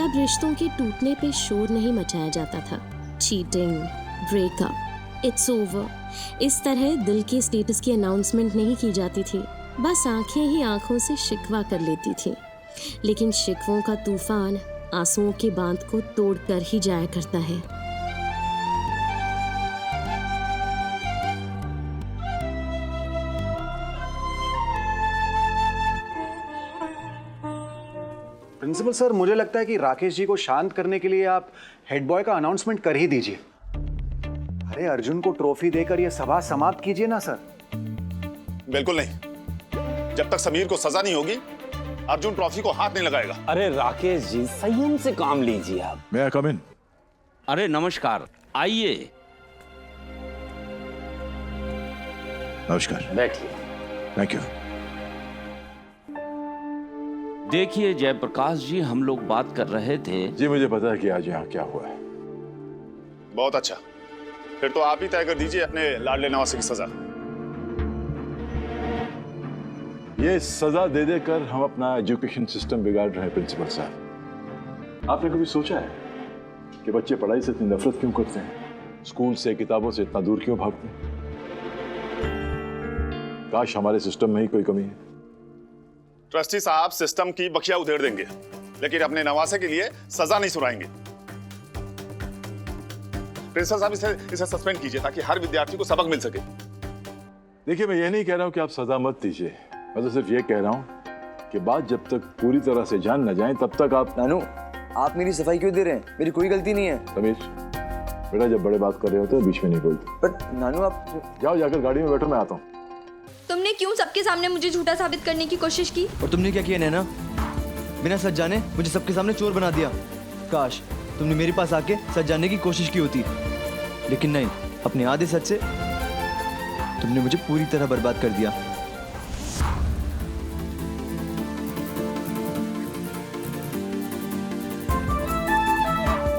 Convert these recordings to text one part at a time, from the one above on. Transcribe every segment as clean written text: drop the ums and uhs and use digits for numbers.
अब रिश्तों के टूटने पे शोर नहीं मचाया जाता था। चीटिंग, ब्रेकअप, इट्स ओवर, इस तरह दिल के स्टेटस की अनाउंसमेंट नहीं की जाती थी। बस आंखें ही आंखों से शिकवा कर लेती थी। लेकिन शिकवों का तूफान आंसुओं के बांध को तोड़ कर ही जाया करता है। प्रिंसिपल सर, मुझे लगता है कि राकेश जी को शांत करने के लिए आप हेड बॉय का अनाउंसमेंट कर ही दीजिए। अरे अर्जुन को ट्रॉफी देकर यह सभा समाप्त कीजिए ना सर। बिल्कुल नहीं। जब तक समीर को सजा नहीं होगी, अर्जुन ट्रॉफी को हाथ नहीं लगाएगा। अरे राकेश जी, संयम से काम लीजिए आप। मैं आई कम इन? अरे नमस्कार, आइए नमस्कार, बैठिए। Thank you. देखिए जयप्रकाश जी, हम लोग बात कर रहे थे। जी मुझे पता है कि आज यहाँ क्या हुआ है। बहुत अच्छा, फिर तो आप ही तय कर दीजिए अपने लाडले नवासे की सजा। ये सजा दे देकर हम अपना एजुकेशन सिस्टम बिगाड़ रहे हैं प्रिंसिपल साहब। आपने कभी सोचा है कि बच्चे पढ़ाई से इतनी नफरत क्यों करते हैं, स्कूल से, किताबों से इतना दूर क्यों भागते हैं? काश हमारे सिस्टम में ही कोई कमी है। ट्रस्टी साहब सिस्टम की बखिया उधेड़ देंगे, लेकिन अपने नवासे के लिए सजा नहीं सुनाएंगे। प्रिंसिपल साहब इसे सस्पेंड कीजिए ताकि हर विद्यार्थी को सबक मिल सके। देखिए मैं ये नहीं कह रहा हूं कि आप सजा मत दीजिए, मैं तो सिर्फ ये कह रहा हूं कि बात जब तक पूरी तरह से जान न जाए तब तक आप। नानू, आप मेरी सफाई क्यों दे रहे हैं? मेरी कोई गलती नहीं है। समीर बेटा, जब बड़े बात कर रहे होते हैं बीच में नहीं बोलते। बट नानू आप जाओ, जाकर गाड़ी में बैठो, मैं आता हूँ। तुमने क्यों सबके सामने मुझे झूठा साबित करने की कोशिश की? और तुमने क्या किया नैना? बिना सच जाने मुझे सबके सामने चोर बना दिया। काश तुमने मेरे पास आके सच जानने की कोशिश की होती, लेकिन नहीं, अपने आधे सच से तुमने मुझे पूरी तरह बर्बाद कर दिया।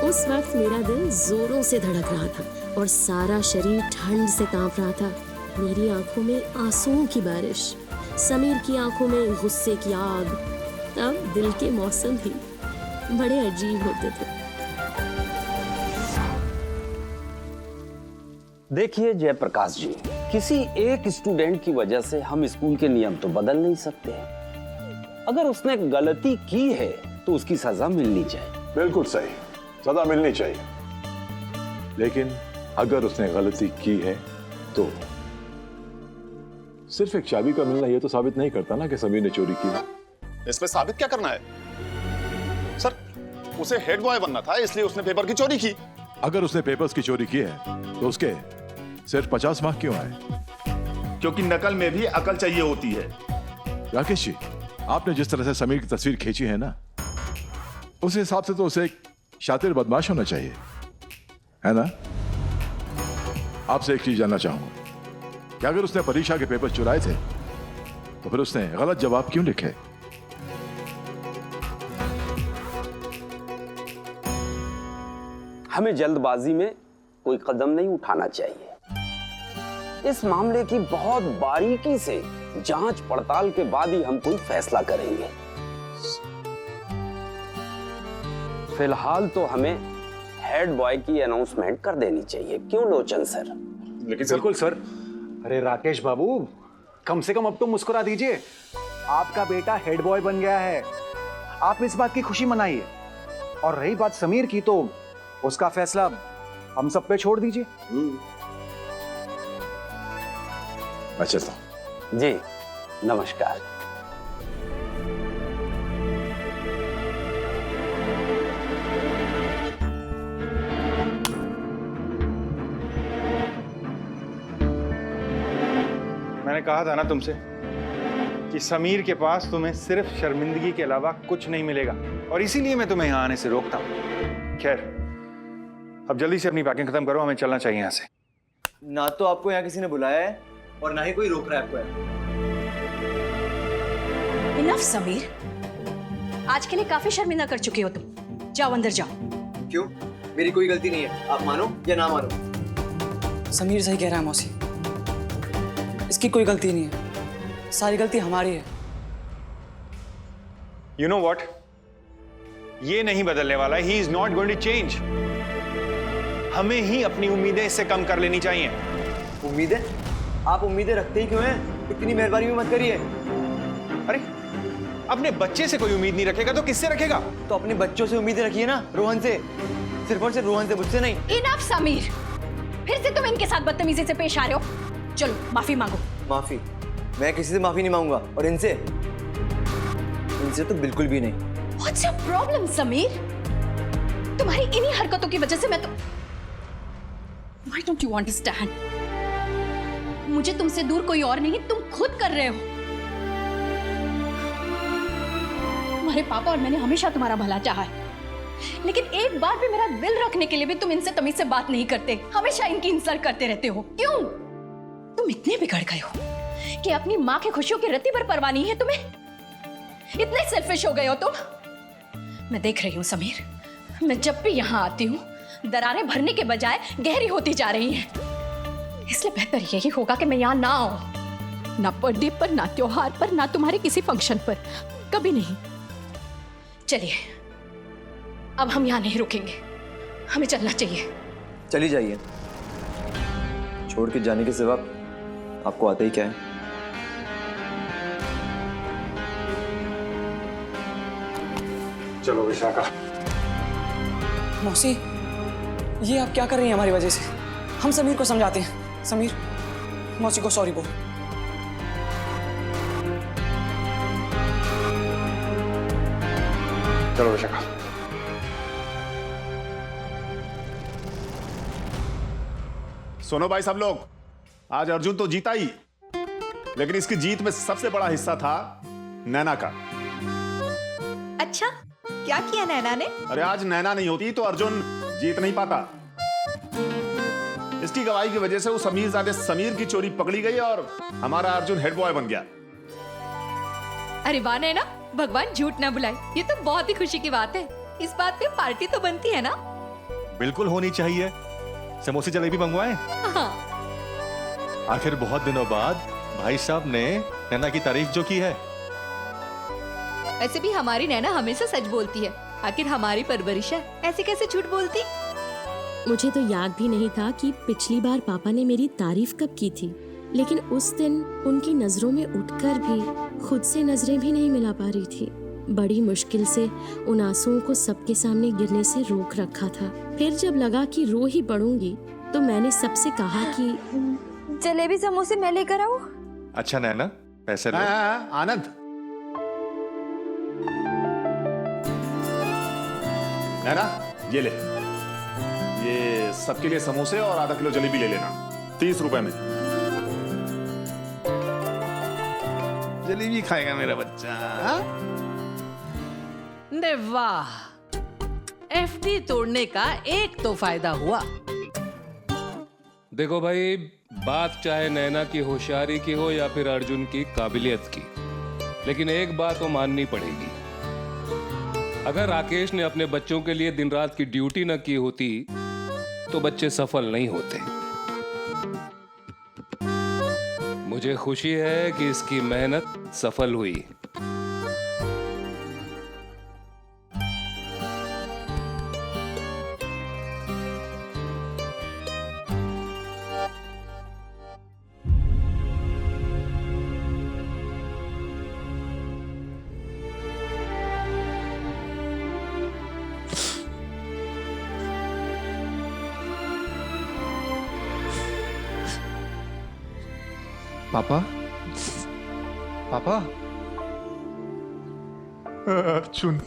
उस वक्त मेरा दिल जोरों से धड़क रहा था और सारा शरीर ठंड से कांप रहा था। मेरी आंखों में आंसुओं की बारिश, समीर की आंखों में गुस्से की आग। तब दिल के मौसम ही बड़े अजीब होते थे। देखिए जयप्रकाश जी, किसी एक स्टूडेंट की वजह से हम स्कूल के नियम तो बदल नहीं सकते। अगर उसने गलती की है तो उसकी सजा मिलनी चाहिए। बिल्कुल सही, सजा मिलनी चाहिए। लेकिन अगर उसने गलती की है तो सिर्फ एक चाबी का मिलना ये तो साबित नहीं करता ना कि समीर ने चोरी की है। इसमें साबित क्या करना है सर? उसे हेड बॉय बनना था, इसलिए उसने पेपर की चोरी की। अगर उसने पेपर्स की चोरी की है तो उसके सिर्फ 50 मार्क क्यों आए? क्योंकि नकल में भी अकल चाहिए होती है। राकेश जी, आपने जिस तरह से समीर की तस्वीर खींची है ना, उस हिसाब से तो उसे एक शातिर बदमाश होना चाहिए, है ना? आपसे एक चीज जानना चाहूंगा कि अगर उसने परीक्षा के पेपर चुराए थे तो फिर उसने गलत जवाब क्यों लिखे? हमें जल्दबाजी में कोई कदम नहीं उठाना चाहिए। इस मामले की बहुत बारीकी से जांच पड़ताल के बाद ही हम कोई फैसला करेंगे। फिलहाल तो हमें हेड बॉय की अनाउंसमेंट कर देनी चाहिए, क्यों लोचन सर? लेकिन बिल्कुल सर। अरे राकेश बाबू, कम से कम अब तो मुस्कुरा दीजिए। आपका बेटा हेड बॉय बन गया है, आप इस बात की खुशी मनाइए। और रही बात समीर की, तो उसका फैसला हम सब पे छोड़ दीजिए। मैं चलता हूं। जी नमस्कार। मैंने कहा था ना तुमसे कि समीर के पास तुम्हें सिर्फ शर्मिंदगी के अलावा कुछ नहीं मिलेगा, और इसीलिए मैं तुम्हें यहां आने से रोकता हूं। खैर, अब जल्दी से अपनी पैकिंग खत्म करो, हमें चलना चाहिए यहां से। ना तो आपको यहाँ किसी ने बुलाया है और ना ही कोई रोक रहा है आपको। इनफ समीर, आज के लिए काफी शर्मिंदा कर चुके हो तुम। जाओ अंदर जाओ। क्यों? मेरी कोई गलती नहीं है, आप मानो या ना मानो। समीर सही कह रहा है मौसी, इसकी कोई गलती नहीं है, सारी गलती हमारी है। You know what? ये नहीं बदलने वाला। He is not going to change. हमें ही अपनी उम्मीदें इससे कम कर लेनी चाहिए। उम्मीदें? आप उम्मीदें रखते ही क्यों हैं? इतनी मेहरबानी भी मत करिए। अरे अपने बच्चे से कोई उम्मीद नहीं रखेगा तो किससे रखेगा? तो अपने बच्चों से उम्मीदें रखिए ना, रोहन से। सिर्फ और सिर्फ रोहन से, मुझसे नहीं। इनफ समीर, फिर से तुम इनके साथ बदतमीजी से पेश आ रहे हो। चलो माफी मांगो। माफी? मैं किसी से माफी नहीं मांगूंगा, और इनसे तो बिल्कुल भी नहीं। What's your problem, Sameer? तुम्हारी इन्हीं हरकतों की वजह से मैं तो Why don't you understand? मुझे तुमसे दूर कोई और नहीं, तुम खुद कर रहे हो। तुम्हारे पापा और मैंने हमेशा तुम्हारा भला चाहा है, लेकिन एक बार भी मेरा दिल रखने के लिए भी तुम इनसे तमीज से बात नहीं करते। हमेशा इनकी इंसल्ट करते रहते हो। क्यों? तुम इतने बिगड़ गए हो कि अपनी माँ की खुशियों की रत्ती भर परवाह नहीं है तुम्हें। इतने सेल्फिश हो गए हो तुम। मैं देख रही हूँ समीर, मैं जब भी यहाँ आती हूँ दरारें भरने के बजाय गहरी होती जा रही हैं। इसलिए बेहतर यही होगा कि मैं यहाँ ना आऊं, ना बर्थडे पर, ना त्योहार पर, ना तुम्हारे किसी फंक्शन पर, कभी नहीं। चलिए अब हम यहाँ नहीं रुकेंगे, हमें चलना चाहिए। चली जाइए, छोड़ के जाने के सिवा आपको आता ही क्या है। चलो विशाखा। मौसी, ये आप क्या कर रही हैं हमारी वजह से? हम समीर को समझाते हैं। समीर, मौसी को सॉरी बोल। चलो विशाखा। सुनो भाई सब लोग, आज अर्जुन तो जीता ही, लेकिन इसकी जीत में सबसे बड़ा हिस्सा था नैना का। अच्छा, क्या किया नैना ने? अरे आज नैना नहीं होती तो अर्जुन जीत नहीं पाता। इसकी गवाही की वजह से वो समीरजादे समीर की चोरी पकड़ी गई और हमारा अर्जुन हेड बॉय बन गया। अरे वाह नैना, भगवान झूठ ना बुलाए। ये तो बहुत ही खुशी की बात है। इस बात पे पार्टी तो बनती है ना? बिल्कुल होनी चाहिए। समोसे जलेबी मंगवाएं? हाँ। आखिर बहुत दिनों बाद भाई साहब ने नैना की तारीफ जो की है। वैसे भी हमारी नैना हमेशा सच बोलती है, आखिर हमारी परवरिश है, ऐसे कैसे झूठ बोलती? मुझे तो याद भी नहीं था कि पिछली बार पापा ने मेरी तारीफ कब की थी, लेकिन उस दिन उनकी नजरों में उठकर भी खुद से नजरें भी नहीं मिला पा रही थी। बड़ी मुश्किल से उन आंसुओं को सबके सामने गिरने से रोक रखा था। फिर जब लगा कि रो ही पड़ूंगी तो मैंने सबसे कहा कि जलेबी समोसे मैं लेकर आऊं? अच्छा नैना, पैसे लो। आनंद, नैना ये ले, ये सबके लिए समोसे और आधा किलो जलेबी ले लेना, 30 रुपए में। जलेबी खाएगा मेरा बच्चा। ने वाह, एफडी तोड़ने का एक तो फायदा हुआ। देखो भाई, बात चाहे नैना की होशियारी की हो या फिर अर्जुन की काबिलियत की, लेकिन एक बात तो माननी पड़ेगी। अगर राकेश ने अपने बच्चों के लिए दिन रात की ड्यूटी न की होती तो बच्चे सफल नहीं होते। मुझे खुशी है कि इसकी मेहनत सफल हुई। पापा, पापा, अर्जुन,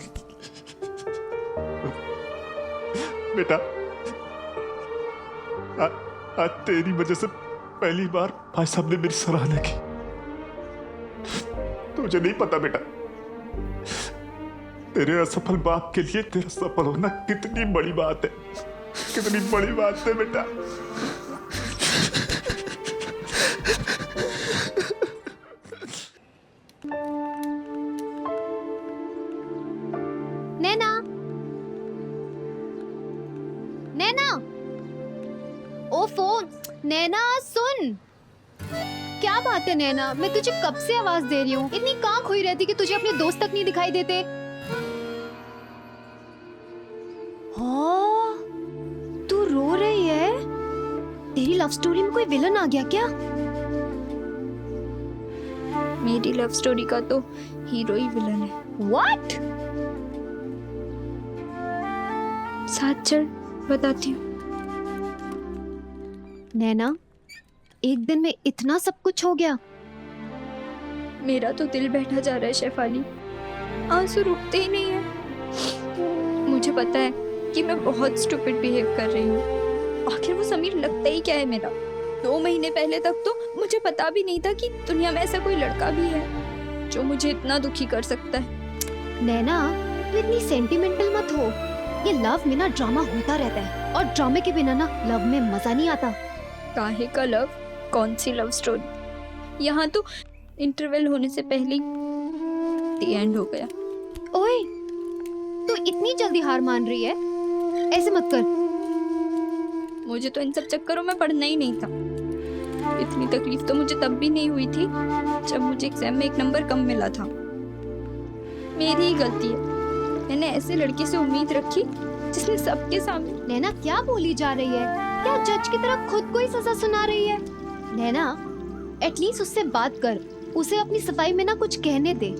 बेटा, आज तेरी वजह से पहली बार भाई साहब ने मेरी सराहना की। तुझे नहीं पता बेटा, तेरे असफल बाप के लिए तेरा सफल होना कितनी बड़ी बात है, कितनी बड़ी बात है बेटा। नैना, नैना, ओ फोन, नैना सुन। क्या बात है नैना, मैं तुझे कब से आवाज दे रही हूँ। इतनी कहाँ खोई रहती कि तुझे अपने दोस्त तक नहीं दिखाई देते। लव स्टोरी में कोई विलन आ गया क्या? मेरी लव स्टोरी का तो हीरो ही विलन है। व्हाट? साथ चल, बताती हूँ। नैना, एक दिन में इतना सब कुछ हो गया? मेरा तो दिल बैठा जा रहा है शेफाली, आंसू रुकते ही नहीं है। मुझे पता है कि मैं बहुत स्टूपिड बिहेव कर रही हूँ। आखिर वो समीर लगता ही क्या है मेरा? 2 महीने पहले तक तो मुझे पता भी नहीं था कि दुनिया में ऐसा कोई लड़का भी है जो मुझे इतना दुखी कर सकता है। नैना, तू इतनी सेंटिमेंटल मत हो। ये लव में ना ड्रामा होता रहता है, और ड्रामे के बिना ना लव में मजा नहीं आता। काहे का लव? कौन सी लव स्टोरी? यहाँ तो इंटरवल होने से पहले दी एंड हो गया। ओए, तू इतनी जल्दी हार मान रही है? ऐसे मत कर। मुझे तो इन सब चक्करों में पढ़ना ही नहीं था। इतनी तकलीफ तो मुझे तब भी नहीं हुई थी जब मुझे एग्जाम में 1 नंबर कम मिला था। मेरी ही गलती है। मैंने ऐसे लड़के से उम्मीद रखी जिसने सबके सामने। नैना, क्या बोली जा रही है? क्या जज की तरह खुद को ही सजा सुना रही है? नैना, एटलीस्ट उससे बात कर, उसे अपनी सफाई में ना कुछ कहने दे।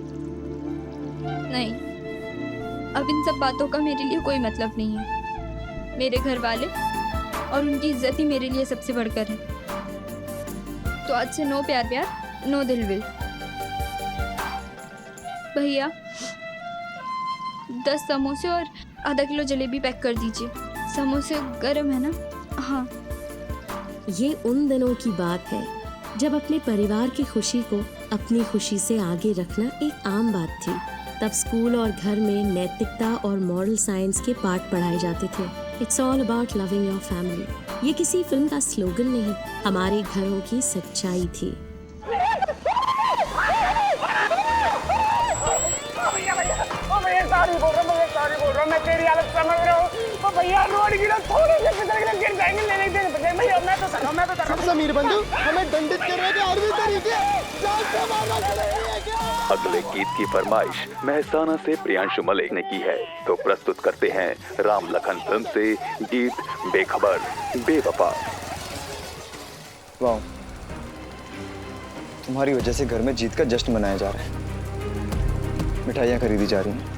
नहीं, अब इन सब बातों का मेरे लिए कोई मतलब नहीं है। मेरे घर वाले और उनकी इज्जत ही मेरे लिए सबसे बढ़कर है। तो आज से नो प्यार प्यार, नो दिल विल। भैया 10 समोसे और आधा किलो जलेबी पैक कर दीजिए। समोसे गरम है ना? हाँ। ये उन दिनों की बात है जब अपने परिवार की खुशी को अपनी खुशी से आगे रखना एक आम बात थी। तब स्कूल और घर में नैतिकता और मॉरल साइंस के पाठ पढ़ाए जाते थे। It's all about loving your family. ये किसी फिल्म का स्लोगन नहीं, हमारे घरों की सच्चाई थी। मैं तेरी हालत समझ रहा हूँ। भैया रोड गिरा, थोड़ी देर फिसल गिर जाएंगे। ले लेते हैं भैया। मैं तो कर रहा हूँ। समीर बंधु हमें दंडित कर रहे थे आर्मी तरीके। जान से मारना चाहिए क्या? अगले गीत की फरमाइश मेहसाना से प्रियांशु मलिक ने की है, तो प्रस्तुत करते हैं राम लखन फिल्म से गीत बेखबर बेवफा। वाह, तुम्हारी वजह से घर में जीत का जश्न मनाया जा रहा है। मिठाइयाँ खरीदी जा रही हैं।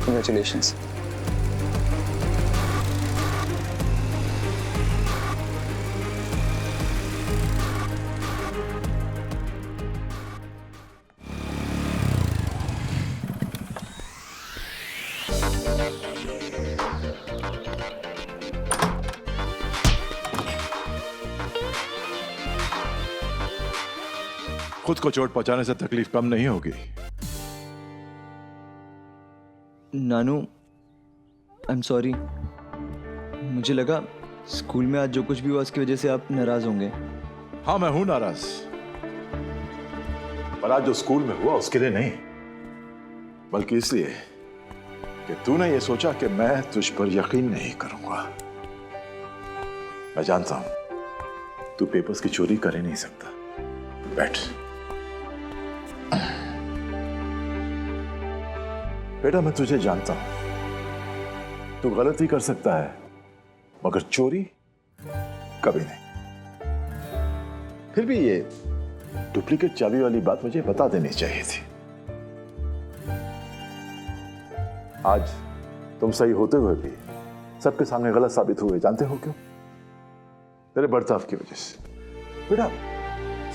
Congratulations. खुद को चोट पहुंचाने से तकलीफ कम नहीं होगी। नानू, आई एम सॉरी। मुझे लगा स्कूल में आज जो कुछ भी हुआ उसकी वजह से आप नाराज होंगे। हाँ, मैं हूं नाराज, पर आज जो स्कूल में हुआ उसके लिए नहीं, बल्कि इसलिए कि तूने ये सोचा कि मैं तुझ पर यकीन नहीं करूंगा। मैं जानता हूं तू पेपर्स की चोरी कर ही नहीं सकता। बैठ। बेटा, मैं तुझे जानता हूं, तू गलती कर सकता है मगर चोरी कभी नहीं। फिर भी ये डुप्लीकेट चाबी वाली बात मुझे बता देनी चाहिए थी। आज तुम सही होते हुए भी सबके सामने गलत साबित हुए। जानते हो क्यों? तेरे बर्ताव की वजह से। बेटा,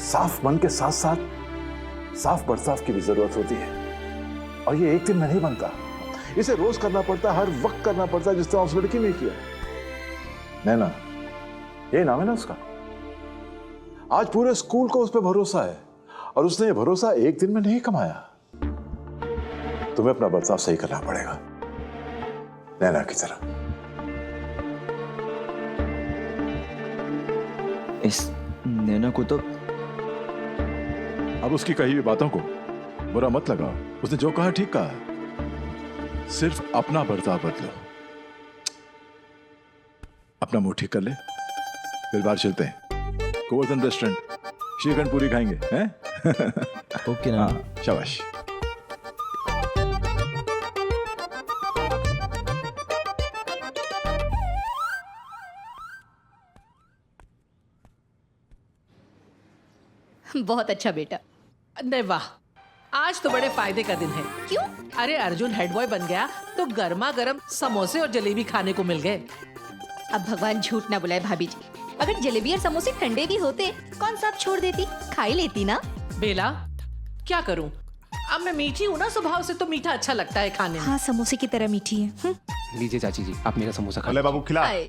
साफ मन के साथ साथ साफ बर्ताव की भी जरूरत होती है, और ये एक दिन में नहीं बनता। इसे रोज करना पड़ता है, हर वक्त करना पड़ता है, जिस तरह उस लड़की ने किया। नैना, ये नाम है ना उसका। आज पूरे स्कूल को उस पर भरोसा है, और उसने ये भरोसा एक दिन में नहीं कमाया। तुम्हें अपना बर्ताव सही करना पड़ेगा, नैना की तरह। इस नैना को तो अब उसकी कही हुई बातों को बुरा मत लगाओ। उसने जो कहा ठीक कहा। सिर्फ अपना बर्ताव बदलो। अपना मुंह ठीक कर ले, फिर बाहर चलते हैं। गोवर्धन रेस्टोरेंट, श्रीखंड पूरी खाएंगे, हैं? ओके ना। हाँ, शाबाश। बहुत अच्छा बेटा। नहीं वाह, आज तो बड़े फायदे का दिन है। क्यों? अरे अर्जुन हेड बॉय बन गया तो गर्मा गर्म समोसे और जलेबी खाने को मिल गए। अब भगवान झूठ ना बुलाए भाभी जी, अगर जलेबी और समोसे ठंडे भी होते कौन सा आप छोड़ देती, खा ही लेती ना। बेला क्या करूं, अब मैं मीठी हूँ ना स्वभाव से, तो मीठा अच्छा लगता है खाने में। हाँ, समोसे की तरह मीठी है। लीजिए चाची जी, आप मेरा समोसा खा ले बाबू खिला। आए।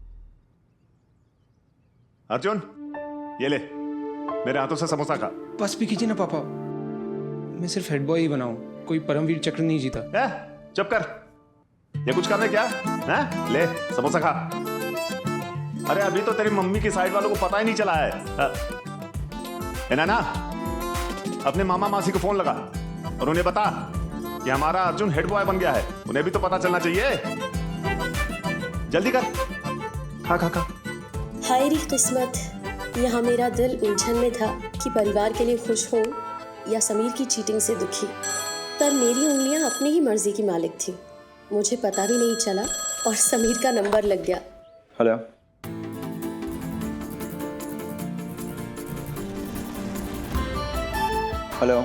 अर्जुन ये ले, मेरे हाथों से समोसा खा। बस भी कीजिए ना पापा, मैं सिर्फ हेड बॉय ही बनाऊं, कोई परमवीर चक्र नहीं जीता। चुप कर, ये कुछ करने क्या है? ले समोसा खा। अरे अभी तो तेरी मम्मी की साइड वालों को पता ही नहीं चला है ना? अपने मामा मासी को फोन लगा और उन्हें बता कि हमारा अर्जुन हेड बॉय बन गया है। उन्हें भी तो पता चलना चाहिए। जल्दी कर, खा खा खा। हाय री किस्मत, यहाँ मेरा दिल उलझन में था कि परिवार के लिए खुश हो या समीर की चीटिंग से दुखी। पर मेरी उंगलियां अपनी ही मर्जी की मालिक थी, मुझे पता भी नहीं चला और समीर का नंबर लग गया। Hello hello